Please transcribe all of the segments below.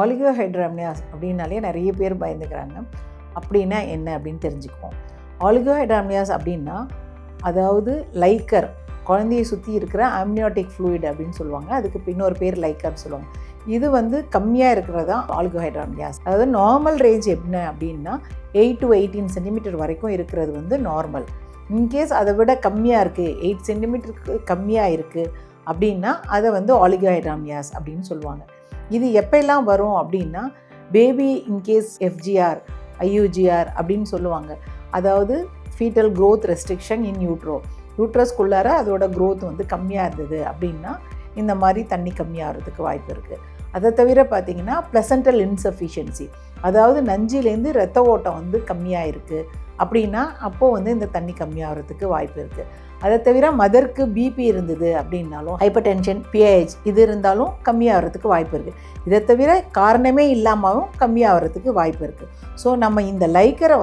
ஆலிகோஹைட்ராம்னியாஸ் அப்படின்னாலே நிறைய பேர் பயந்துக்கிறாங்க. அப்படின்னா என்ன அப்படின்னு தெரிஞ்சுக்குவோம். ஆலிகோஹைட்ராம்னியாஸ் அப்படின்னா அதாவது லைக்கர், குழந்தையை சுற்றி இருக்கிற அம்னியோட்டிக் ஃப்ளூயிட் அப்படின்னு சொல்லுவாங்க. அதுக்கு இன்னொரு பேர் லைக்கர்னு சொல்லுவாங்க. இது கம்மியாக இருக்கிறது தான் ஆலிகோஹைட்ராம்னியாஸ். அதாவது நார்மல் ரேஞ்ச் என்ன அப்படின்னா 8 to 18 சென்டிமீட்டர் வரைக்கும் இருக்கிறது நார்மல். இன்கேஸ் அதை விட கம்மியாக இருக்குது, 8 சென்டிமீட்டருக்கு கம்மியாக இருக்குது அப்படின்னா அதை ஆலிகோஹைட்ராம்னியாஸ் அப்படின்னு சொல்லுவாங்க. இது எப்பெல்லாம் வரும் அப்படின்னா பேபி இன்கேஸ் எஃப்ஜிஆர், ஐயூஜிஆர் அப்படின்னு சொல்லுவாங்க. அதாவது ஃபீட்டல் க்ரோத் ரெஸ்ட்ரிக்ஷன் இன் யூட்ரஸ்குள்ளார அதோட க்ரோத் கம்மியாக இருந்தது அப்படின்னா இந்த மாதிரி தண்ணி கம்மியாகிறதுக்கு வாய்ப்பு இருக்குது. அதை தவிர பார்த்திங்கன்னா ப்ளசண்டல் இன்சஃபிஷியன்சி, அதாவது நஞ்சிலேருந்து ரத்த ஓட்டம் கம்மியாக இருக்குது அப்படின்னா அப்போது இந்த தண்ணி கம்மியாகிறதுக்கு வாய்ப்பு இருக்குது. அதை தவிர மதருக்கு பிபி இருந்தது அப்படின்னாலும், ஹைப்பர் டென்ஷன், பிஹெச் இது இருந்தாலும் கம்மியாகிறதுக்கு வாய்ப்பு இருக்குது. இதை தவிர காரணமே இல்லாமலும் கம்மியாகிறதுக்கு வாய்ப்பு இருக்குது. ஸோ நம்ம இந்த லைக்கரை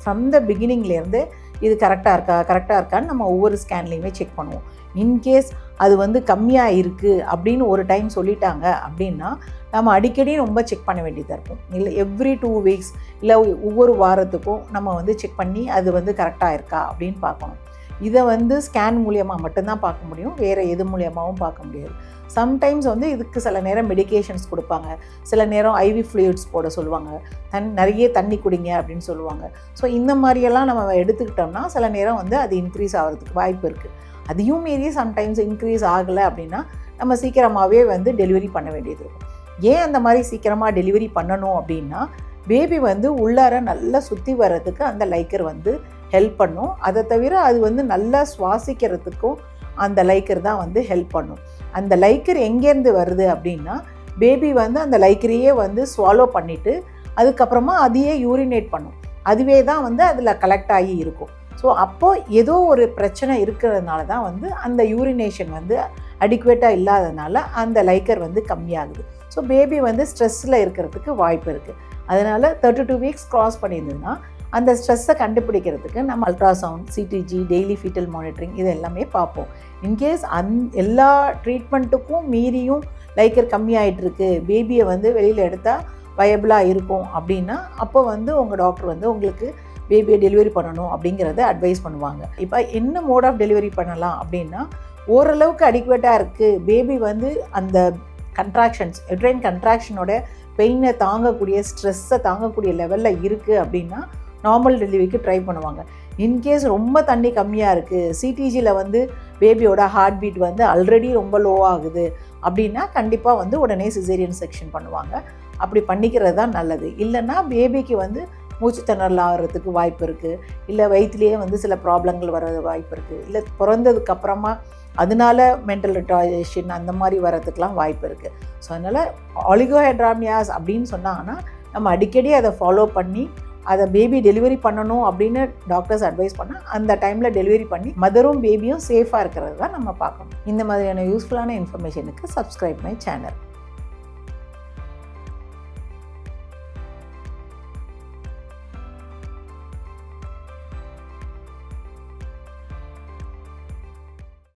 ஃப்ரம் த பிகினிங்லேருந்து இது கரெக்டாக இருக்கான்னு நம்ம ஒவ்வொரு ஸ்கேன்லேயுமே செக் பண்ணுவோம். இன்கேஸ் அது கம்மியாக இருக்குது அப்படின்னு ஒரு டைம் சொல்லிட்டாங்க அப்படின்னா நம்ம அடிக்கடி ரொம்ப செக் பண்ண வேண்டியதாக இருக்கும். இல்லை எவ்ரி 2 weeks இல்லை ஒவ்வொரு வாரத்துக்கும் நம்ம செக் பண்ணி அது கரெக்டாக இருக்கா அப்படின்னு பார்க்கணும். இதை ஸ்கேன் மூலியமாக மட்டும்தான் பார்க்க முடியும், வேறு எது மூலியமாகவும் பார்க்க முடியாது. சம்டைம்ஸ் இதுக்கு சில நேரம் மெடிகேஷன்ஸ் கொடுப்பாங்க, சில நேரம் ஐவி ஃப்ளூயிட்ஸ் போட சொல்லுவாங்க, நிறைய தண்ணி குடிங்க அப்படின்னு சொல்லுவாங்க. ஸோ இந்த மாதிரியெல்லாம் நம்ம எடுத்துக்கிட்டோம்னா சில நேரம் அது இன்க்ரீஸ் ஆகிறதுக்கு வாய்ப்பு இருக்குது. அதையும் மீறி சம்டைம்ஸ் இன்க்ரீஸ் ஆகலை அப்படின்னா நம்ம சீக்கிரமாகவே டெலிவரி பண்ண வேண்டியது இருக்கும். ஏன் அந்த மாதிரி சீக்கிரமாக டெலிவரி பண்ணணும் அப்படின்னா பேபி உள்ளார நல்லா சுற்றி வர்றதுக்கு அந்த லைக்கர் ஹெல்ப் பண்ணும். அதை தவிர அது நல்லா சுவாசிக்கிறதுக்கும் அந்த லைக்கர் தான் ஹெல்ப் பண்ணும். அந்த லைக்கர் எங்கேருந்து வருது அப்படின்னா பேபி அந்த லைக்கரையே ஸ்வாலோ பண்ணிவிட்டு அதுக்கப்புறமா அதையே யூரினேட் பண்ணும். அதுவே தான் அதில் கலெக்ட் ஆகி இருக்கும். ஸோ அப்போது ஏதோ ஒரு பிரச்சனை இருக்கிறதுனால தான் அந்த யூரினேஷன் அடிக்குவேட்டாக இல்லாததுனால அந்த லைக்கர் கம்மியாகுது. ஸோ பேபி ஸ்ட்ரெஸ்ஸில் இருக்கிறதுக்கு வாய்ப்பு இருக்குது. அதனால் 32 weeks க்ராஸ் பண்ணியிருந்ததுன்னா அந்த ஸ்ட்ரெஸ்ஸை கண்டுபிடிக்கிறதுக்கு நம்ம ultrasound, CDG, daily foetal monitoring இது எல்லாமே பார்ப்போம். இன்கேஸ் எல்லா ட்ரீட்மெண்ட்டுக்கும் மீறியும் லைக்கர் கம்மியாகிட்டுருக்கு, பேபியை வெளியில் எடுத்தால் வயபிளாக இருக்கும் அப்படின்னா அப்போ உங்கள் டாக்டர் உங்களுக்கு பேபியை டெலிவரி பண்ணணும் அப்படிங்கிறத அட்வைஸ் பண்ணுவாங்க. இப்போ என்ன மோட் ஆஃப் டெலிவரி பண்ணலாம் அப்படின்னா ஓரளவுக்கு அடிக்குவேட்டாக இருக்குது, பேபி அந்த கன்ட்ராக்ஷன்ஸ், யூட்ரைன் கன்ட்ராக்ஷனோட பெயினை தாங்கக்கூடிய, ஸ்ட்ரெஸ்ஸை தாங்கக்கூடிய லெவலில் இருக்குது அப்படின்னா நார்மல் டெலிவரிக்கு ட்ரை பண்ணுவாங்க. இன்கேஸ் ரொம்ப தண்ணி கம்மியாக இருக்குது, சிடிஜியில் பேபியோட ஹார்ட் பீட் ஆல்ரெடி ரொம்ப லோவாகுது அப்படின்னா கண்டிப்பாக உடனே சிசேரியன் செக்ஷன் பண்ணுவாங்க. அப்படி பண்ணிக்கிறது தான் நல்லது. இல்லைன்னா பேபிக்கு மூச்சு திணறல் ஆகிறதுக்கு வாய்ப்பு இருக்குது, இல்லை வயிற்றுலேயே சில ப்ராப்ளங்கள் வர வாய்ப்பு இருக்குது, இல்லை பிறந்ததுக்கப்புறமா அதனால மென்டல் ரிட்டார்டேஷன் அந்த மாதிரி வரதுக்கெலாம் வாய்ப்பு இருக்குது. ஸோ அதனால் ஆலிகோஹைட்ராம்னியாஸ் அப்படின்னு சொன்னாங்கன்னா நம்ம அடிக்கடி அதை ஃபாலோ பண்ணி அதை பேபி டெலிவரி பண்ணணும் அப்படின்னு டாக்டர்ஸ் அட்வைஸ் பண்ணால் அந்த டைமில் டெலிவரி பண்ணி மதரும் பேபியும் சேஃபாக இருக்கிறது தான் நம்ம பார்க்கணும். இந்த மாதிரியான யூஸ்ஃபுல்லான இன்ஃபர்மேஷனுக்கு சப்ஸ்கிரைப் மை சேனல்.